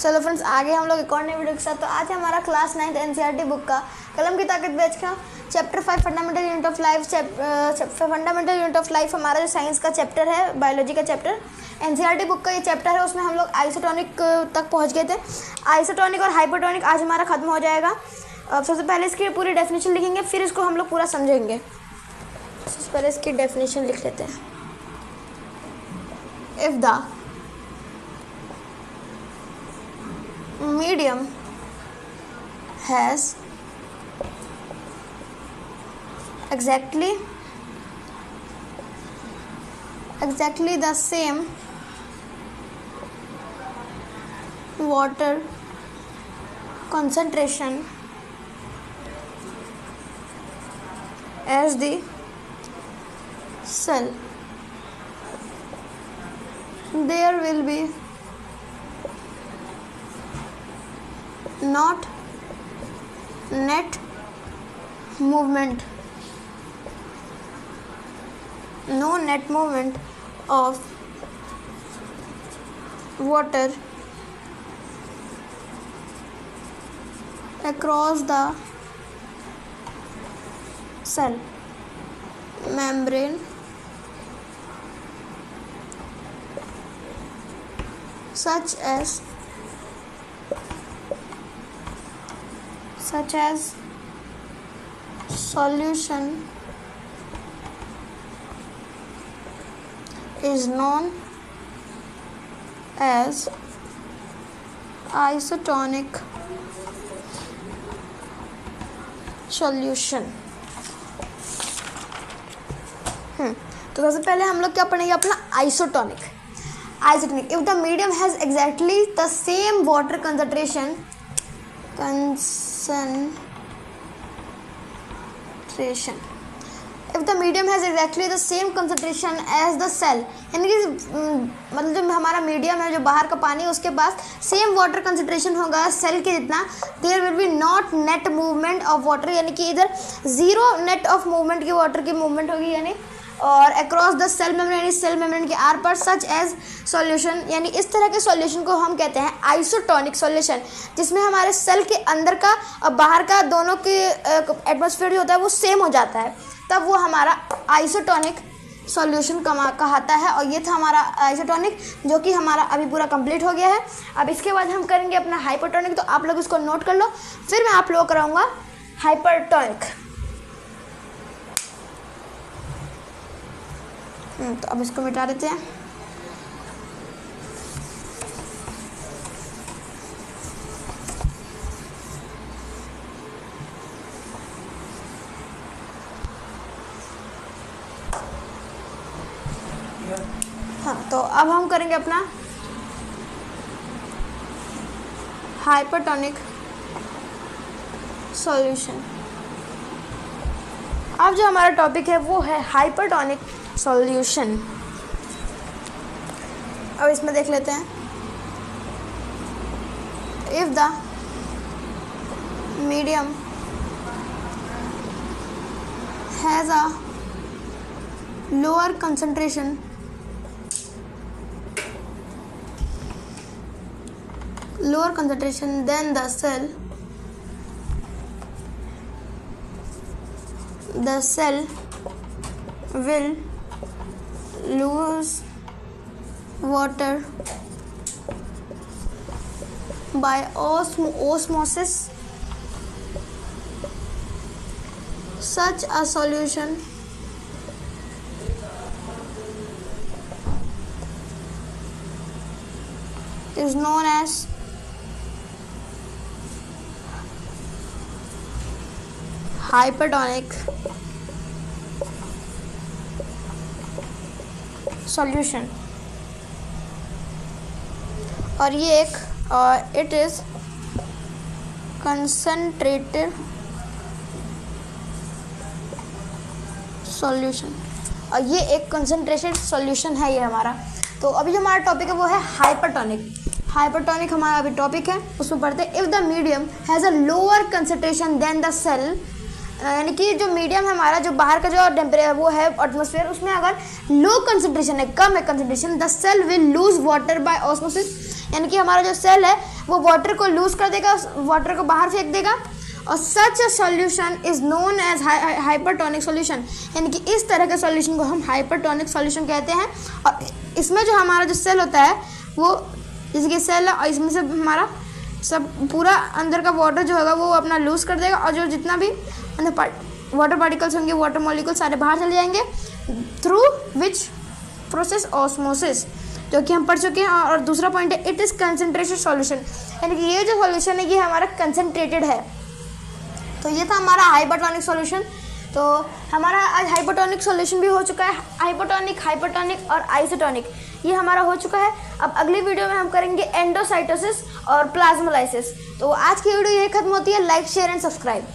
चलो फ्रेंड्स, आगे हम लोग एक और नई वीडियो के साथ। तो आज हमारा क्लास 9th एनसीईआरटी बुक का कलम की ताकत बैच का chapter 5 fundamental unit of life fundamental unit of life हमारा जो साइंस का चैप्टर है, बायोलॉजी का चैप्टर, एनसीईआरटी बुक का ये चैप्टर है। उसमें हम लोग आइसोटोनिक तक पहुंच गए थे। आइसोटोनिक और हाइपरटोनिक आज हमारा खत्म हो जाएगा। अब सबसे पहले इसकी पूरी डेफिनेशन लिखेंगे, फिर इसको हम लोग पूरा समझेंगे। सबसे पहले इसकी डेफिनेशन लिख लेते हैं। If the medium has exactly the same water concentration as the cell, there will be not net movement, no net movement of water across the cell membrane such as solution is known as isotonic solution। तो सबसे पहले हम लोग क्या पढ़ेंगे, अपना isotonic. If the medium has exactly the same water concentration if the medium has exactly the same concentration as the cell, यानी कि मतलब जो हमारा मीडियम है, जो बाहर का पानी है, उसके पास सेम वाटर कंसंट्रेशन होगा सेल के जितना, there will be not net movement of water, यानी कि इधर जीरो नेट ऑफ मूवमेंट की वाटर की मूवमेंट होगी, यानी और अक्रॉस द सेल मेम्ब्रेन, यानी सेल मेम्ब्रेन के आर पर, सच एज सॉल्यूशन, यानी इस तरह के सॉल्यूशन को हम कहते हैं आइसोटोनिक सॉल्यूशन, जिसमें हमारे सेल के अंदर का और बाहर का दोनों के एटमॉस्फेयर जो होता है वो सेम हो जाता है, तब वो हमारा आइसोटोनिक सॉल्यूशन कहलाता है। और ये था हमारा आइसोटोनिक, जो कि हमारा अभी पूरा कंप्लीट हो गया है। अब इसके बाद हम करेंगे अपना हाइपरटोनिक, तो आप लोग इसको नोट कर लो, फिर मैं आप लोगों को कराऊंगा हाइपरटोनिक। तो अब इसको मिटा देते हैं। हाँ, तो अब हम करेंगे अपना हाइपरटोनिक सॉल्यूशन। अब जो हमारा टॉपिक है वो है हाइपरटोनिक सॉल्यूशन। अब इसमें देख लेते हैं। If the medium has a lower concentration than the cell, the cell will lose water by osmosis. Such a solution is known as hypertonic solution. और ये एक इट इज कंसंट्रेटेड सॉल्यूशन, और ये एक कंसंट्रेटेड सॉल्यूशन है ये हमारा। तो अभी जो हमारा टॉपिक है वो है हाइपरटोनिक। हाइपरटोनिक हमारा अभी टॉपिक है, उसमें पढ़ते हैं। If the medium has a lower concentration then the cell, यानी कि जो मीडियम है हमारा, जो बाहर का जो टेम्परेचर वो है एटमॉस्फेयर, उसमें अगर लो कंसंट्रेशन है, कम है concentration, the cell will lose water by osmosis, यानी कि हमारा जो सेल है वो वाटर को लूज कर देगा, वाटर को बाहर फेंक देगा। और such a solution is known as hypertonic solution, यानी कि इस तरह के सॉल्यूशन को हम हाइपरटोनिक सॉल्यूशन कहते हैं। और इसमें जो हमारा जो सेल होता है वो जैसे कि सेल है और इसमें से हमारा सब पूरा अंदर का वाटर जो होगा वो अपना लूज कर देगा और जो जितना भी अंदर वाटर पार्टिकल्स होंगे, वाटर मॉलिक्यूल सारे बाहर चले जाएंगे थ्रू विच प्रोसेस ऑस्मोसिस, जो कि हम पढ़ चुके हैं। और दूसरा पॉइंट है इट इज़ कंसनट्रेटेड सॉल्यूशन, यानी कि ये जो सॉल्यूशन है ये हमारा कंसनट्रेटेड है। तो ये था हमारा हाइपरटोनिक सॉल्यूशन। तो हमारा आज हाइपरटोनिक सॉल्यूशन भी हो चुका है, हाइपरटोनिक और आइसोटोनिक ये हमारा हो चुका है। अब अगली वीडियो में हम करेंगे एंडोसाइटोसिस और प्लाज्मोलाइसिस। तो आज की वीडियो यही खत्म होती है। Like, share and subscribe.